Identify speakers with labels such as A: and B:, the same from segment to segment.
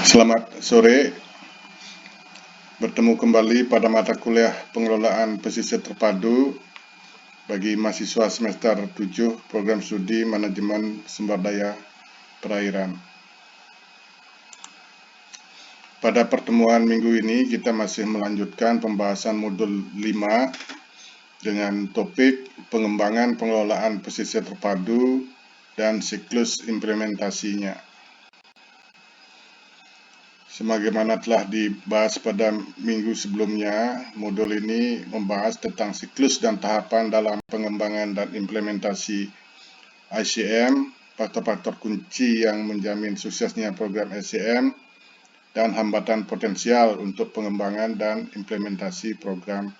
A: Selamat sore, bertemu kembali pada mata kuliah pengelolaan pesisir terpadu bagi mahasiswa semester 7 program studi manajemen sumber daya perairan. Pada pertemuan minggu ini kita masih melanjutkan pembahasan modul 5 dengan topik pengembangan pengelolaan pesisir terpadu dan siklus implementasinya. Sebagaimana telah dibahas pada minggu sebelumnya, modul ini membahas tentang siklus dan tahapan dalam pengembangan dan implementasi ICM, faktor-faktor kunci yang menjamin suksesnya program ICM, dan hambatan potensial untuk pengembangan dan implementasi program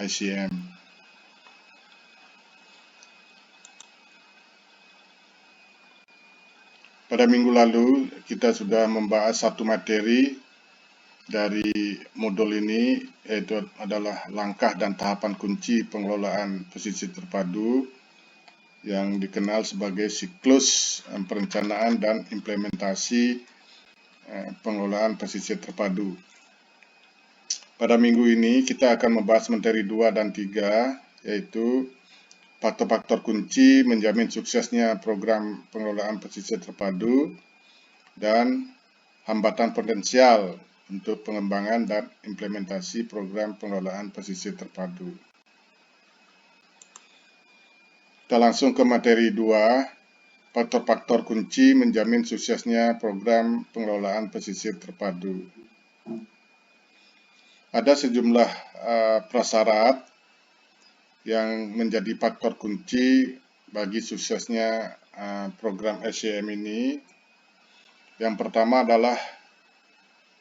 A: ICM. Pada minggu lalu, kita sudah membahas satu materi dari modul ini, yaitu adalah langkah dan tahapan kunci pengelolaan pesisir terpadu yang dikenal sebagai siklus perencanaan dan implementasi pengelolaan pesisir terpadu. Pada minggu ini kita akan membahas materi 2 dan 3, yaitu faktor-faktor kunci menjamin suksesnya program pengelolaan pesisir terpadu dan hambatan potensial untuk pengembangan dan implementasi program pengelolaan pesisir terpadu. Kita langsung ke materi 2, faktor-faktor kunci menjamin suksesnya program pengelolaan pesisir terpadu. Ada sejumlah prasyarat yang menjadi faktor kunci bagi suksesnya program ICM ini. Yang pertama adalah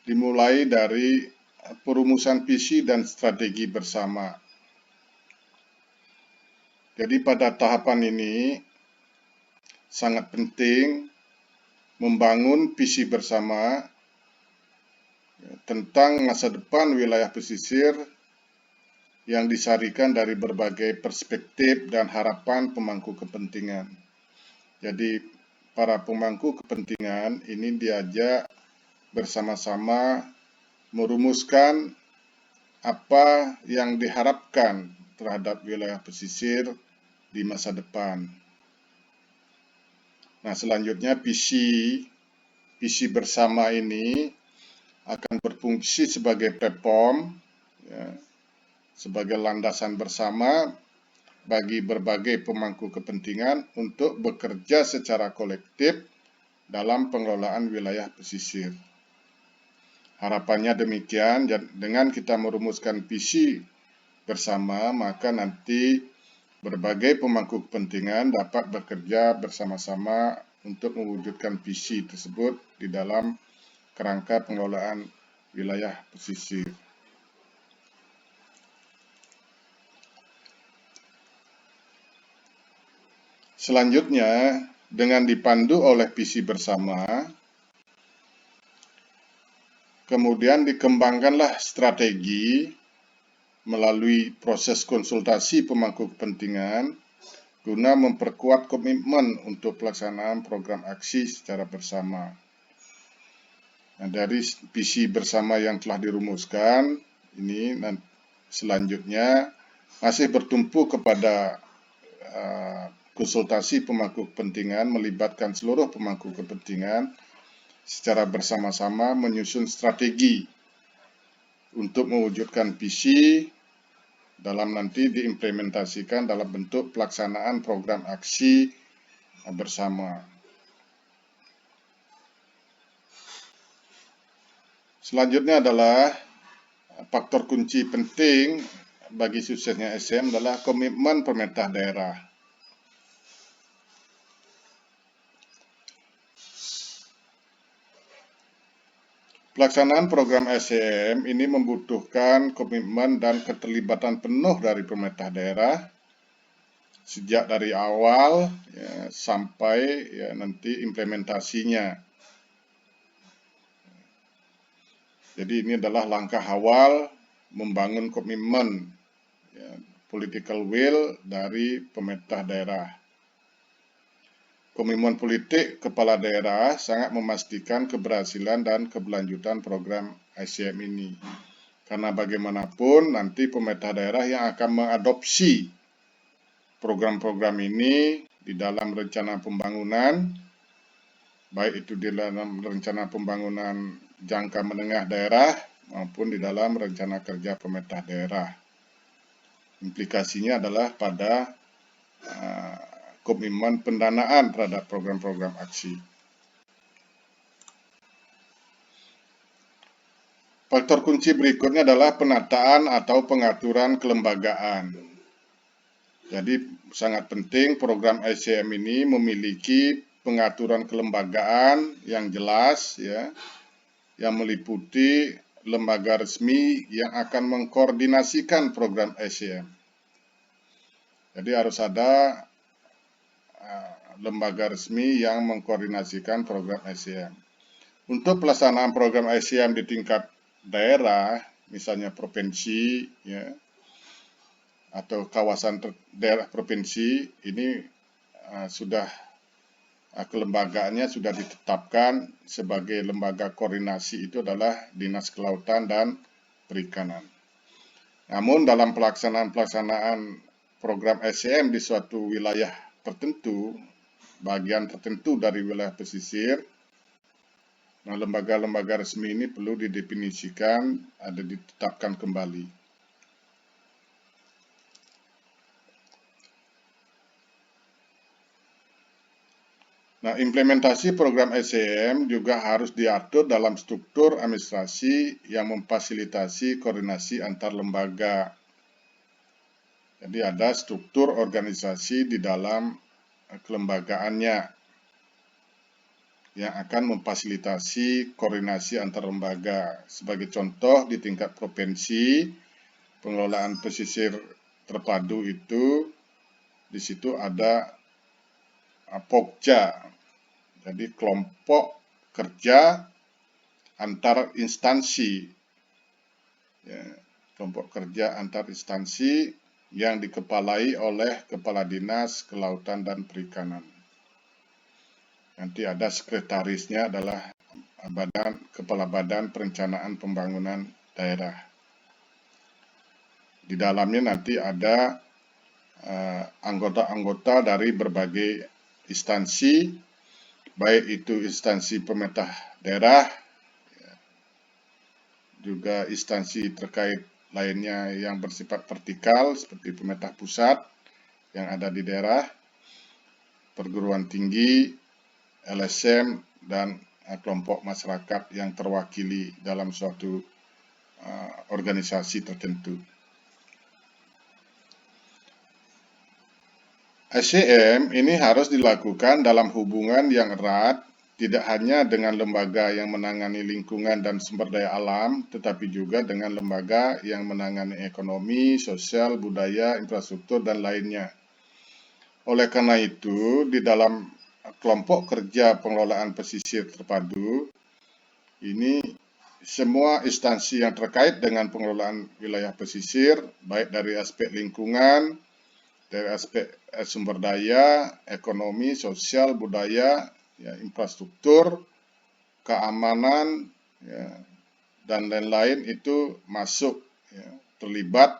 A: dimulai dari perumusan visi dan strategi bersama. Jadi pada tahapan ini sangat penting membangun visi bersama tentang masa depan wilayah pesisir yang disarikan dari berbagai perspektif dan harapan pemangku kepentingan. Jadi para pemangku kepentingan ini diajak bersama-sama merumuskan apa yang diharapkan terhadap wilayah pesisir di masa depan. Nah, selanjutnya visi bersama ini akan berfungsi sebagai platform, sebagai landasan bersama bagi berbagai pemangku kepentingan untuk bekerja secara kolektif dalam pengelolaan wilayah pesisir. Harapannya demikian, dengan kita merumuskan visi bersama, maka nanti berbagai pemangku kepentingan dapat bekerja bersama-sama untuk mewujudkan visi tersebut di dalam kerangka pengelolaan wilayah pesisir. Selanjutnya, dengan dipandu oleh visi bersama, kemudian dikembangkanlah strategi melalui proses konsultasi pemangku kepentingan guna memperkuat komitmen untuk pelaksanaan program aksi secara bersama. Nah, dari visi bersama yang telah dirumuskan, ini selanjutnya masih bertumpu kepada konsultasi pemangku kepentingan, melibatkan seluruh pemangku kepentingan secara bersama-sama menyusun strategi untuk mewujudkan visi dalam nanti diimplementasikan dalam bentuk pelaksanaan program aksi bersama. Selanjutnya adalah faktor kunci penting bagi suksesnya ICM adalah komitmen pemerintah daerah. Pelaksanaan program ICM ini membutuhkan komitmen dan keterlibatan penuh dari pemerintah daerah sejak dari awal sampai nanti implementasinya. Jadi ini adalah langkah awal membangun komitmen, political will dari pemerintah daerah. Komitmen politik kepala daerah sangat memastikan keberhasilan dan keberlanjutan program ICM ini. Karena bagaimanapun nanti pemerintah daerah yang akan mengadopsi program-program ini di dalam rencana pembangunan, baik itu di dalam rencana pembangunan jangka menengah daerah maupun di dalam rencana kerja pemerintah daerah. Implikasinya adalah pada komitmen pendanaan terhadap program-program aksi. Faktor kunci berikutnya adalah penataan atau pengaturan kelembagaan. Jadi sangat penting program ICM ini memiliki pengaturan kelembagaan yang jelas, ya, yang meliputi lembaga resmi yang akan mengkoordinasikan program ICM. Jadi harus ada lembaga resmi yang mengkoordinasikan program ICM. Untuk pelaksanaan program ICM di tingkat daerah, misalnya provinsi, ya, atau kawasan daerah provinsi, ini kelembagaannya sudah ditetapkan sebagai lembaga koordinasi itu adalah Dinas Kelautan dan Perikanan. Namun dalam pelaksanaan program ICM di suatu wilayah tertentu, bagian tertentu dari wilayah pesisir, nah, lembaga-lembaga resmi ini perlu didefinisikan, ditetapkan kembali. Nah, implementasi program ICM juga harus diatur dalam struktur administrasi yang memfasilitasi koordinasi antar lembaga. Jadi ada struktur organisasi di dalam kelembagaannya yang akan memfasilitasi koordinasi antar lembaga. Sebagai contoh, di tingkat provinsi, pengelolaan pesisir terpadu itu, di situ ada Pokja, jadi kelompok kerja antar instansi, ya, kelompok kerja antar instansi yang dikepalai oleh Kepala Dinas Kelautan dan Perikanan. Nanti ada sekretarisnya adalah Kepala Badan Perencanaan Pembangunan Daerah. Di dalamnya nanti ada anggota-anggota dari berbagai instansi, baik itu instansi pemerintah daerah, juga instansi terkait lainnya yang bersifat vertikal seperti pemerintah pusat yang ada di daerah, perguruan tinggi, LSM, dan kelompok masyarakat yang terwakili dalam suatu organisasi tertentu. ICM ini harus dilakukan dalam hubungan yang erat, tidak hanya dengan lembaga yang menangani lingkungan dan sumber daya alam, tetapi juga dengan lembaga yang menangani ekonomi, sosial, budaya, infrastruktur, dan lainnya. Oleh karena itu, di dalam kelompok kerja pengelolaan pesisir terpadu, ini semua instansi yang terkait dengan pengelolaan wilayah pesisir, baik dari aspek lingkungan, dari aspek sumber daya, ekonomi, sosial, budaya, ya, infrastruktur, keamanan, ya, dan lain-lain itu masuk, ya, terlibat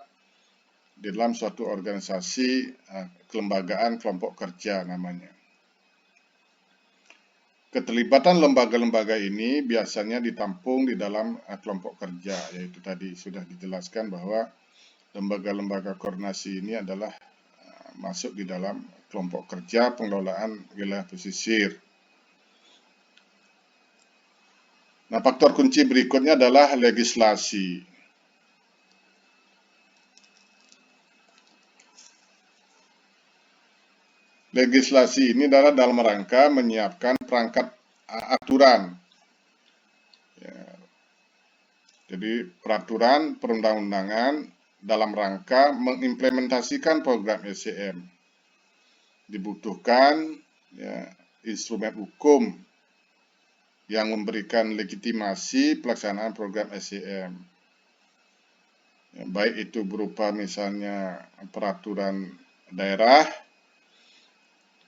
A: dalam suatu organisasi kelembagaan kelompok kerja namanya. Keterlibatan lembaga-lembaga ini biasanya ditampung di dalam kelompok kerja, yaitu tadi sudah dijelaskan bahwa lembaga-lembaga koordinasi ini adalah masuk di dalam kelompok kerja pengelolaan wilayah pesisir. Nah, faktor kunci berikutnya adalah legislasi. Legislasi ini adalah dalam rangka menyiapkan perangkat aturan. Ya. Jadi peraturan perundang-undangan dalam rangka mengimplementasikan program ICM. Dibutuhkan, ya, instrumen hukum yang memberikan legitimasi pelaksanaan program ICM. Ya, baik itu berupa misalnya peraturan daerah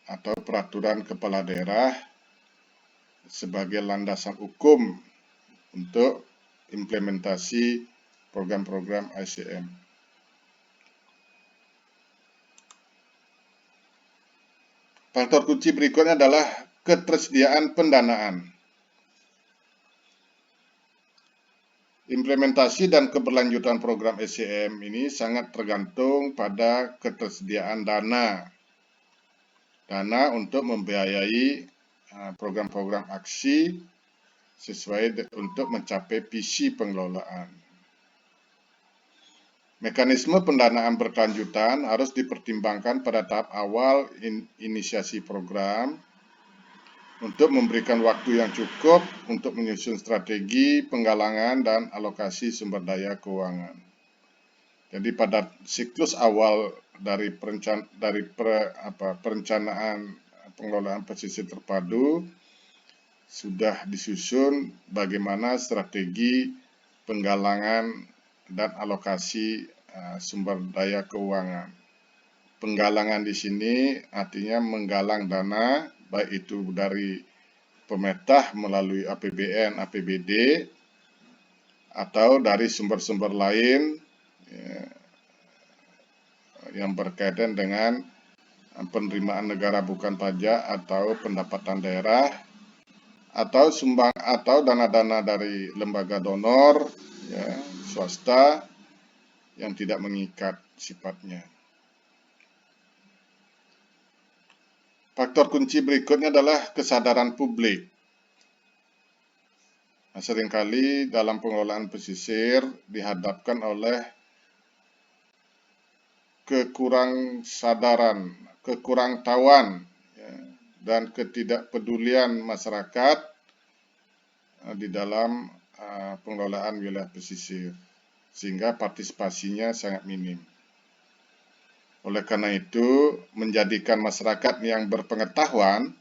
A: atau peraturan kepala daerah sebagai landasan hukum untuk implementasi program-program ICM. Faktor kunci berikutnya adalah ketersediaan pendanaan. Implementasi dan keberlanjutan program ICM ini sangat tergantung pada ketersediaan dana untuk membiayai program-program aksi sesuai untuk mencapai visi pengelolaan. Mekanisme pendanaan berkelanjutan harus dipertimbangkan pada tahap awal inisiasi program untuk memberikan waktu yang cukup untuk menyusun strategi penggalangan dan alokasi sumber daya keuangan. Jadi pada siklus awal dari perencanaan pengelolaan pesisir terpadu sudah disusun bagaimana strategi penggalangan dan alokasi sumber daya keuangan. Penggalangan di sini artinya menggalang dana baik itu dari pemerintah melalui APBN, APBD atau dari sumber-sumber lain yang berkaitan dengan penerimaan negara bukan pajak atau pendapatan daerah atau dana-dana dari lembaga donor swasta yang tidak mengikat sifatnya. Faktor kunci berikutnya adalah kesadaran publik. Seringkali dalam pengelolaan pesisir dihadapkan oleh kekurangtahuan dan ketidakpedulian masyarakat di dalam pengelolaan wilayah pesisir, sehingga partisipasinya sangat minim. Oleh karena itu, menjadikan masyarakat yang berpengetahuan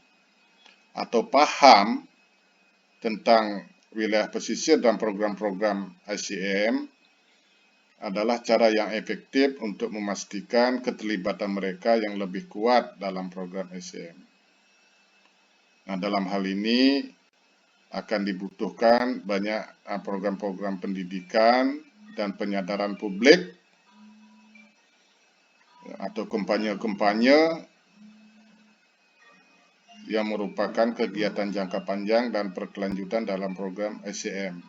A: atau paham tentang wilayah pesisir dan program-program ICM adalah cara yang efektif untuk memastikan keterlibatan mereka yang lebih kuat dalam program ICM. Nah, dalam hal ini akan dibutuhkan banyak program-program pendidikan dan penyadaran publik atau kampanye-kampanye yang merupakan kegiatan jangka panjang dan berkelanjutan dalam program ICM.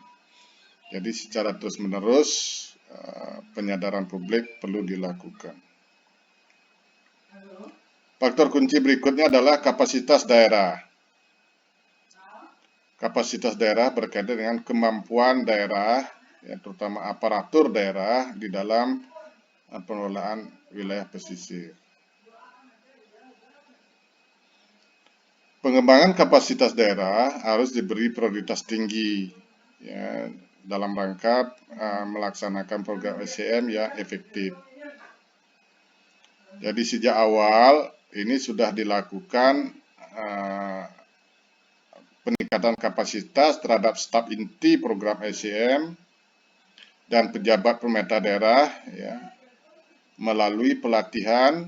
A: Jadi secara terus-menerus penyadaran publik perlu dilakukan. Faktor kunci berikutnya adalah kapasitas daerah. Kapasitas daerah berkaitan dengan kemampuan daerah, terutama aparatur daerah di dalam pengelolaan wilayah pesisir. Pengembangan kapasitas daerah harus diberi prioritas tinggi dalam rangka melaksanakan program ICM yang efektif. Jadi sejak awal ini sudah dilakukan peningkatan kapasitas terhadap staf inti program ICM dan pejabat pemerintah daerah melalui pelatihan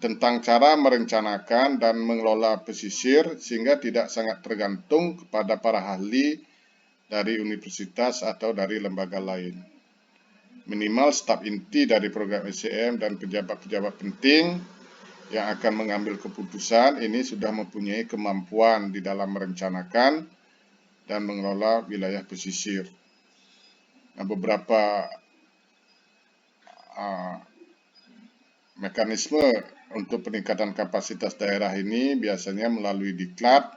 A: tentang cara merencanakan dan mengelola pesisir sehingga tidak sangat tergantung kepada para ahli dari universitas atau dari lembaga lain. Minimal staf inti dari program ICM dan pejabat-pejabat penting yang akan mengambil keputusan ini sudah mempunyai kemampuan di dalam merencanakan dan mengelola wilayah pesisir. Nah, beberapa mekanisme untuk peningkatan kapasitas daerah ini biasanya melalui diklat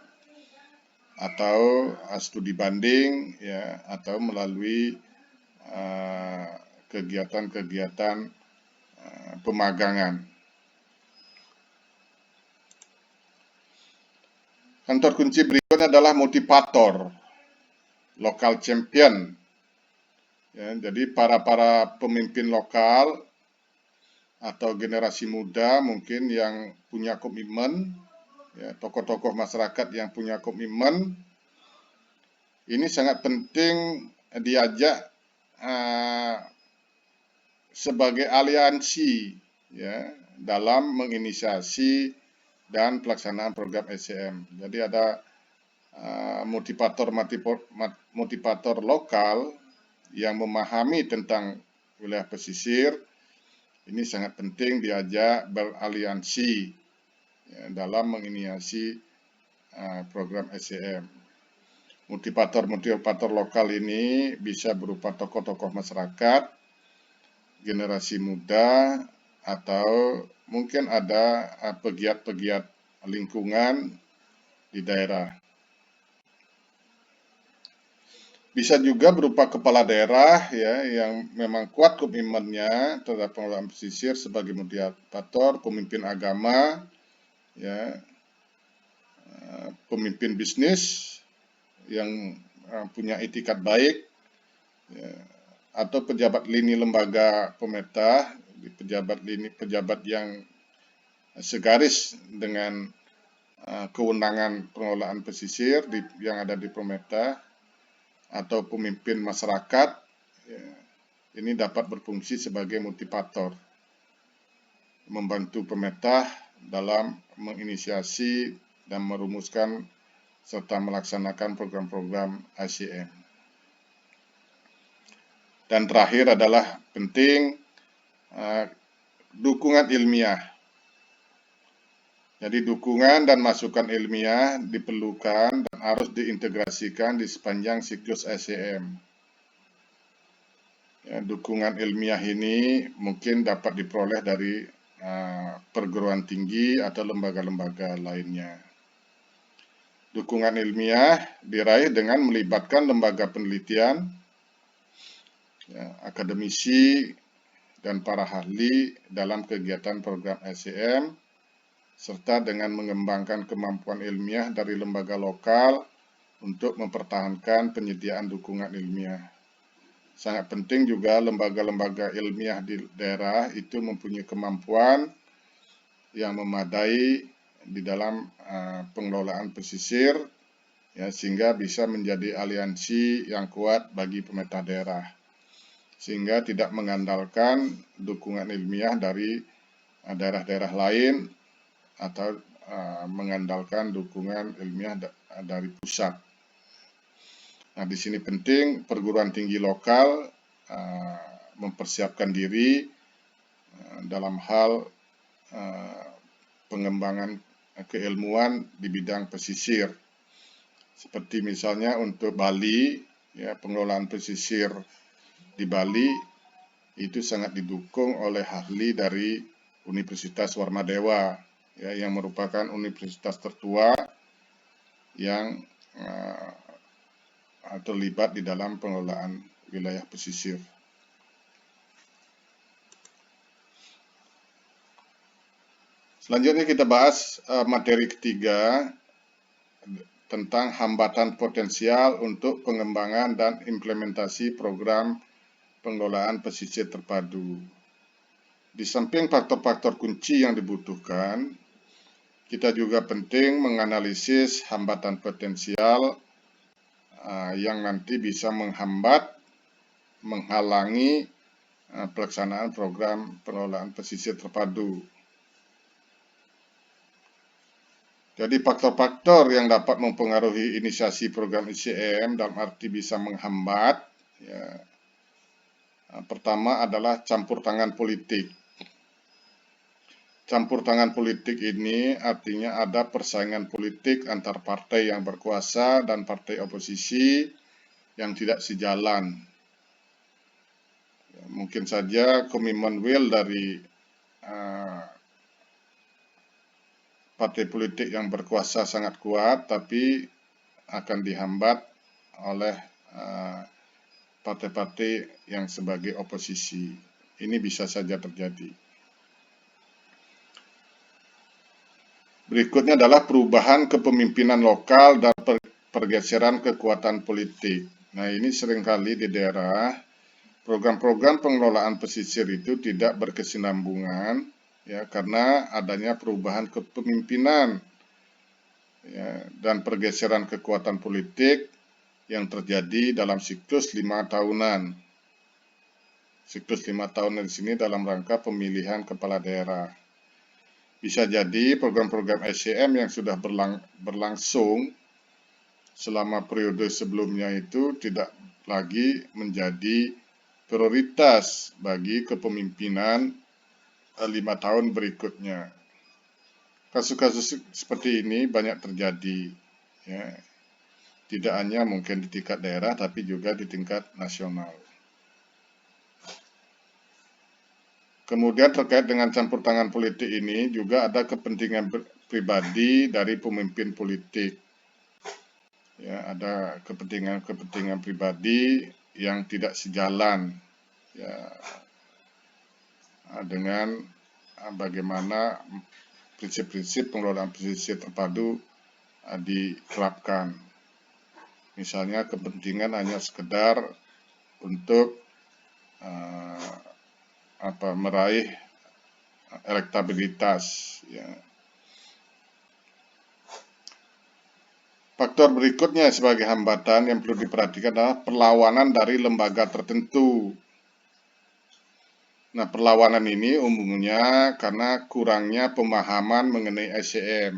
A: atau studi banding atau melalui kegiatan-kegiatan pemagangan. Faktor kunci berikutnya adalah motivator, lokal champion. Jadi para pemimpin lokal atau generasi muda mungkin yang punya komitmen, tokoh-tokoh masyarakat yang punya komitmen, ini sangat penting diajak sebagai aliansi dalam menginisiasi dan pelaksanaan program SCM. Jadi ada motivator lokal yang memahami tentang wilayah pesisir. Ini sangat penting diajak beraliansi dalam menginisiasi program SCM. Motivator lokal ini bisa berupa tokoh-tokoh masyarakat, generasi muda, atau mungkin ada pegiat-pegiat lingkungan di daerah. Bisa juga berupa kepala daerah ya yang memang kuat komitmennya terhadap pengelolaan pesisir sebagai motivator, pemimpin agama, ya, pemimpin bisnis yang punya itikat baik, ya, atau pejabat lini lembaga pemerintah, pejabat yang segaris dengan kewenangan pengelolaan pesisir yang ada di pemerintah, atau pemimpin masyarakat, ya, ini dapat berfungsi sebagai motivator, membantu pemerintah dalam menginisiasi dan merumuskan serta melaksanakan program-program SCM. Dan terakhir adalah penting dukungan ilmiah. Jadi dukungan dan masukan ilmiah diperlukan dan harus diintegrasikan di sepanjang siklus SCM. Ya, dukungan ilmiah ini mungkin dapat diperoleh dari perguruan tinggi atau lembaga-lembaga lainnya. Dukungan ilmiah diraih dengan melibatkan lembaga penelitian, ya, akademisi, dan para ahli dalam kegiatan program SCM, serta dengan mengembangkan kemampuan ilmiah dari lembaga lokal untuk mempertahankan penyediaan dukungan ilmiah. Sangat penting juga lembaga-lembaga ilmiah di daerah itu mempunyai kemampuan yang memadai di dalam pengelolaan pesisir, ya, sehingga bisa menjadi aliansi yang kuat bagi pemerintah daerah, sehingga tidak mengandalkan dukungan ilmiah dari daerah-daerah lain atau mengandalkan dukungan ilmiah dari pusat. Nah, di sini penting perguruan tinggi lokal mempersiapkan diri dalam hal pengembangan keilmuan di bidang pesisir. Seperti misalnya untuk Bali, ya, pengelolaan pesisir di Bali itu sangat didukung oleh ahli dari Universitas Warmadewa, ya, yang merupakan universitas tertua yang terlibat di dalam pengelolaan wilayah pesisir. Selanjutnya kita bahas materi ketiga tentang hambatan potensial untuk pengembangan dan implementasi program pengelolaan pesisir terpadu. Di samping faktor-faktor kunci yang dibutuhkan, kita juga penting menganalisis hambatan potensial yang nanti bisa menghambat, menghalangi pelaksanaan program pengelolaan pesisir terpadu. Jadi faktor-faktor yang dapat mempengaruhi inisiasi program SCM dalam arti bisa menghambat, ya, pertama adalah campur tangan politik. Campur tangan politik ini artinya ada persaingan politik antar partai yang berkuasa dan partai oposisi yang tidak sejalan. Mungkin saja komitmen will dari partai politik yang berkuasa sangat kuat, tapi akan dihambat oleh partai-partai yang sebagai oposisi. Ini bisa saja terjadi. Berikutnya adalah perubahan kepemimpinan lokal dan pergeseran kekuatan politik. Nah, ini seringkali di daerah program-program pengelolaan pesisir itu tidak berkesinambungan, ya, karena adanya perubahan kepemimpinan, ya, dan pergeseran kekuatan politik yang terjadi dalam siklus 5 tahunan. Siklus 5 tahunan di sini dalam rangka pemilihan kepala daerah. Bisa jadi program-program SCM yang sudah berlangsung selama periode sebelumnya itu tidak lagi menjadi prioritas bagi kepemimpinan 5 tahun berikutnya. Kasus-kasus seperti ini banyak terjadi, ya. Tidak hanya mungkin di tingkat daerah, tapi juga di tingkat nasional. Kemudian terkait dengan campur tangan politik ini juga ada kepentingan pribadi dari pemimpin politik. Ya, ada kepentingan pribadi yang tidak sejalan, ya, dengan bagaimana prinsip-prinsip pengelolaan pesisir terpadu diterapkan. Misalnya kepentingan hanya sekedar untuk meraih elektabilitas. Ya. Faktor berikutnya sebagai hambatan yang perlu diperhatikan adalah perlawanan dari lembaga tertentu. Nah, perlawanan ini umumnya karena kurangnya pemahaman mengenai SCM.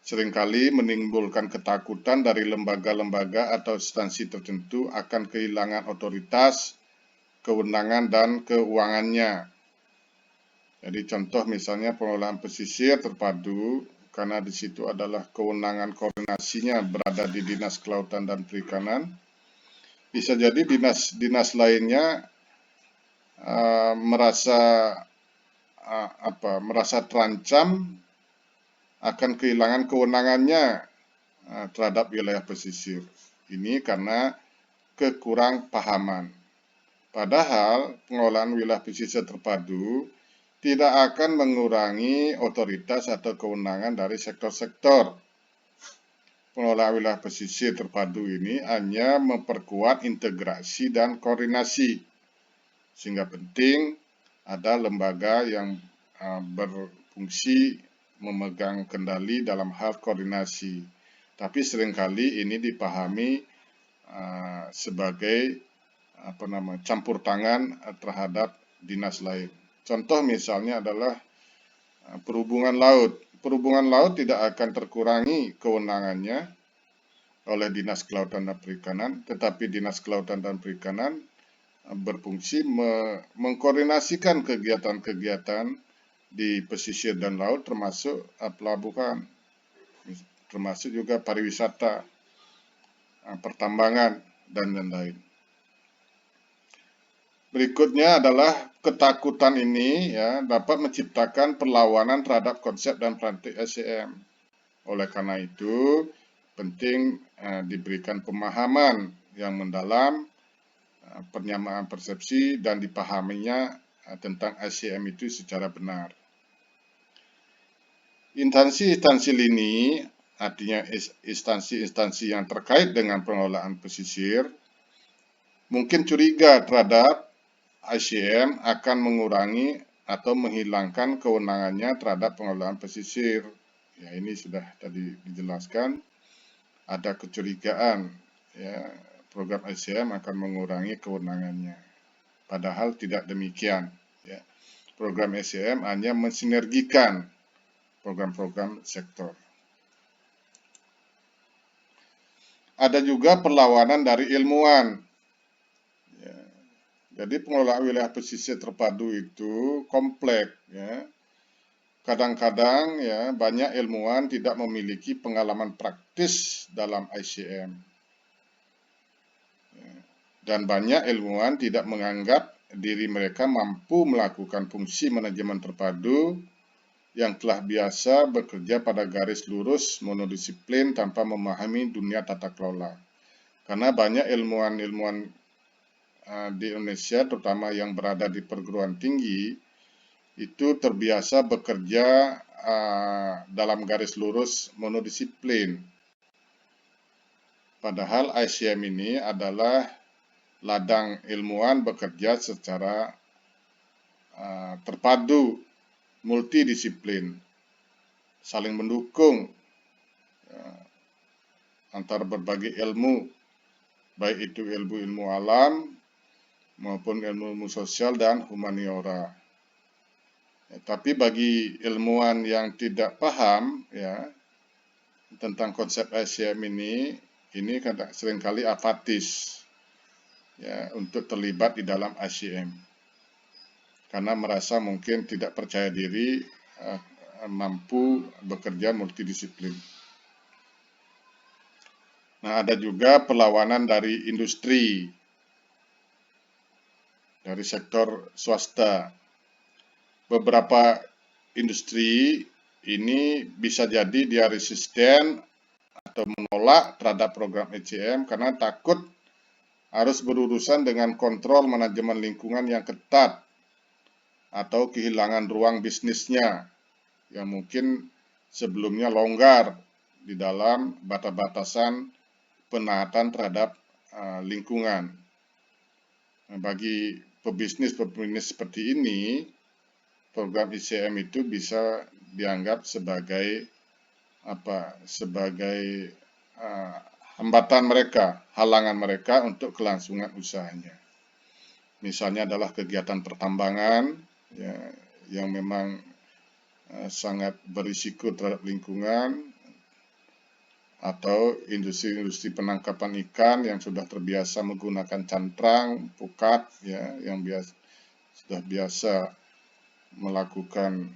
A: Seringkali menimbulkan ketakutan dari lembaga-lembaga atau instansi tertentu akan kehilangan otoritas, kewenangan, dan keuangannya. Jadi contoh misalnya pengelolaan pesisir terpadu, karena di situ adalah kewenangan koordinasinya berada di Dinas Kelautan dan Perikanan. Bisa jadi dinas-dinas lainnya merasa terancam akan kehilangan kewenangannya terhadap wilayah pesisir. Ini karena kekurang pahaman. Padahal pengelolaan wilayah pesisir terpadu tidak akan mengurangi otoritas atau kewenangan dari sektor-sektor. Pengelolaan wilayah pesisir terpadu ini hanya memperkuat integrasi dan koordinasi. Sehingga penting ada lembaga yang berfungsi memegang kendali dalam hal koordinasi. Tapi seringkali ini dipahami sebagai campur tangan terhadap dinas lain. Contoh misalnya adalah perhubungan laut. Perhubungan laut tidak akan terkurangi kewenangannya oleh Dinas Kelautan dan Perikanan, tetapi Dinas Kelautan dan Perikanan berfungsi mengkoordinasikan kegiatan-kegiatan di pesisir dan laut, termasuk pelabuhan, termasuk juga pariwisata, pertambangan, dan lain-lain. Berikutnya adalah ketakutan ini ya dapat menciptakan perlawanan terhadap konsep dan praktik SCM. Oleh karena itu, penting diberikan pemahaman yang mendalam, penyamaan persepsi, dan dipahaminya tentang SCM itu secara benar. Instansi-instansi lini, artinya instansi-instansi yang terkait dengan pengelolaan pesisir, mungkin curiga terhadap SCM akan mengurangi atau menghilangkan kewenangannya terhadap pengelolaan pesisir. Ya, ini sudah tadi dijelaskan. Ada kecurigaan, ya, program SCM akan mengurangi kewenangannya. Padahal tidak demikian. Ya. Program SCM hanya mensinergikan program-program sektor. Ada juga perlawanan dari ilmuwan. Ya. Jadi pengelolaan wilayah pesisir terpadu itu kompleks. Ya. Kadang-kadang ya banyak ilmuwan tidak memiliki pengalaman praktis dalam ICM. Ya. Dan banyak ilmuwan tidak menganggap diri mereka mampu melakukan fungsi manajemen terpadu yang telah biasa bekerja pada garis lurus monodisiplin tanpa memahami dunia tata kelola. Karena banyak ilmuwan-ilmuwan di Indonesia, terutama yang berada di perguruan tinggi, itu terbiasa bekerja dalam garis lurus monodisiplin. Padahal ICM ini adalah ladang ilmuwan bekerja secara terpadu, multidisiplin, saling mendukung antara berbagai ilmu, baik itu ilmu-ilmu alam maupun ilmu-ilmu sosial dan humaniora. Tapi bagi ilmuwan yang tidak paham ya tentang konsep ICM ini kadang seringkali apatis ya untuk terlibat di dalam ICM karena merasa mungkin tidak percaya diri mampu bekerja multidisiplin. Nah, ada juga perlawanan dari industri, dari sektor swasta. Beberapa industri ini bisa jadi dia resisten atau menolak terhadap program ICM karena takut harus berurusan dengan kontrol manajemen lingkungan yang ketat atau kehilangan ruang bisnisnya yang mungkin sebelumnya longgar di dalam batas-batasan penahatan terhadap lingkungan. Nah, bagi pebisnis seperti ini, program ICM itu bisa dianggap sebagai hambatan mereka, halangan mereka untuk kelangsungan usahanya. Misalnya adalah kegiatan pertambangan ya, yang memang sangat berisiko terhadap lingkungan, atau industri-industri penangkapan ikan yang sudah terbiasa menggunakan cantrang, pukat, ya, yang sudah biasa melakukan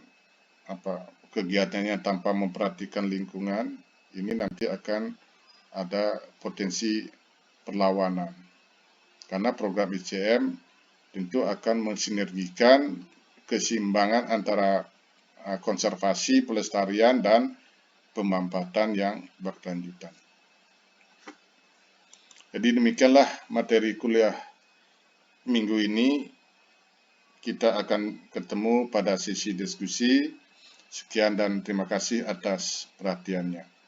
A: kegiatannya tanpa memperhatikan lingkungan, ini nanti akan ada potensi perlawanan. Karena program ICM tentu akan mensinergikan keseimbangan antara konservasi, pelestarian, dan pemampatan yang berkelanjutan. Jadi demikianlah materi kuliah minggu ini. Kita akan ketemu pada sesi diskusi. Sekian dan terima kasih atas perhatiannya.